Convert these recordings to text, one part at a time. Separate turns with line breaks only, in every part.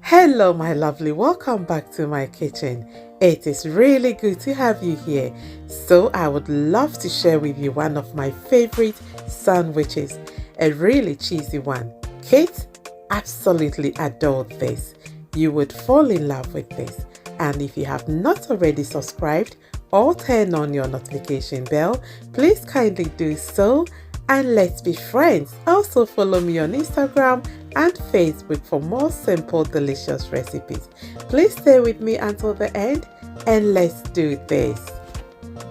Hello my lovely, welcome back to my kitchen. It is really good to have you here. So I would love to share with you one of my favorite sandwiches, a really cheesy one. Kids absolutely adored this. You would fall in love with this. And if you have not already subscribed or turned on your notification bell, please kindly do so and let's be friends. Also follow me on Instagram and Facebook for more simple delicious recipes. Please stay with me until the end and let's do this.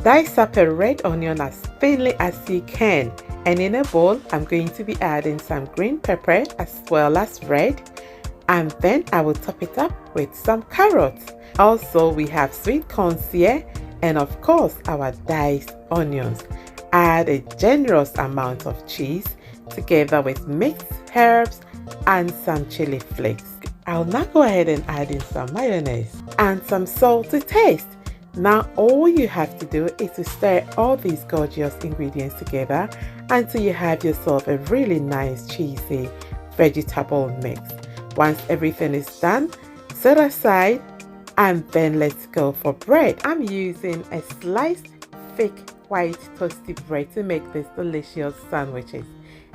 Dice up a red onion as thinly as you can, and in a bowl I'm going to be adding some green pepper as well as red, and then I will top it up with some carrots. Also we have sweet corns here, and of course our diced onions. Add a generous amount of cheese together with mixed herbs and some chili flakes. I'll now go ahead and add in some mayonnaise and some salt to taste. Now all you have to do is to stir all these gorgeous ingredients together until you have yourself a really nice cheesy vegetable mix. Once everything is done, set aside and then let's go for bread. I'm using a sliced thick white toasty bread to make these delicious sandwiches,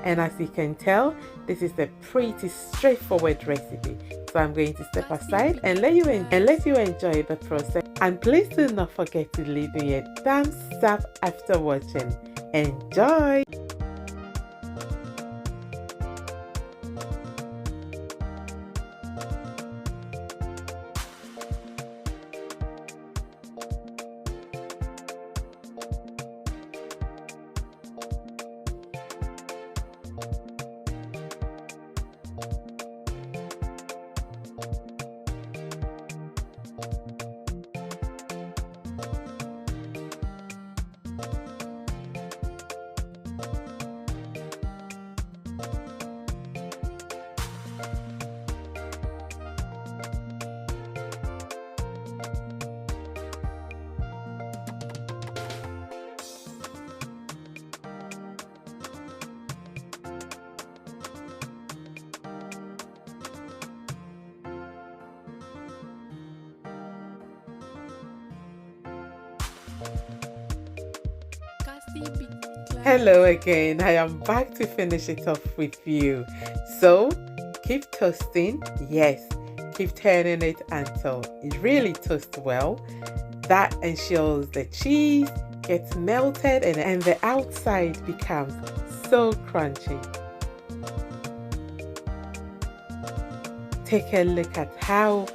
and as you can tell, this is a pretty straightforward recipe. So I'm going to step aside and let you enjoy the process, and please do not forget to leave me a thumbs up after watching. Enjoy! Hello again, I am back to finish it off with you. So keep toasting, yes, keep turning it until it really toasts well. That ensures the cheese gets melted and the outside becomes so crunchy. Take a look at how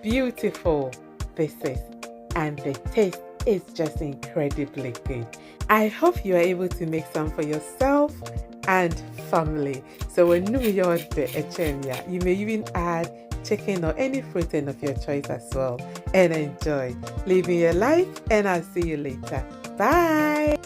beautiful this is, and the taste is just incredibly good. I hope you are able to make some for yourself and family. So when you're you may even add chicken or any protein of your choice as well, and enjoy. Leave me a like and I'll see you later. Bye.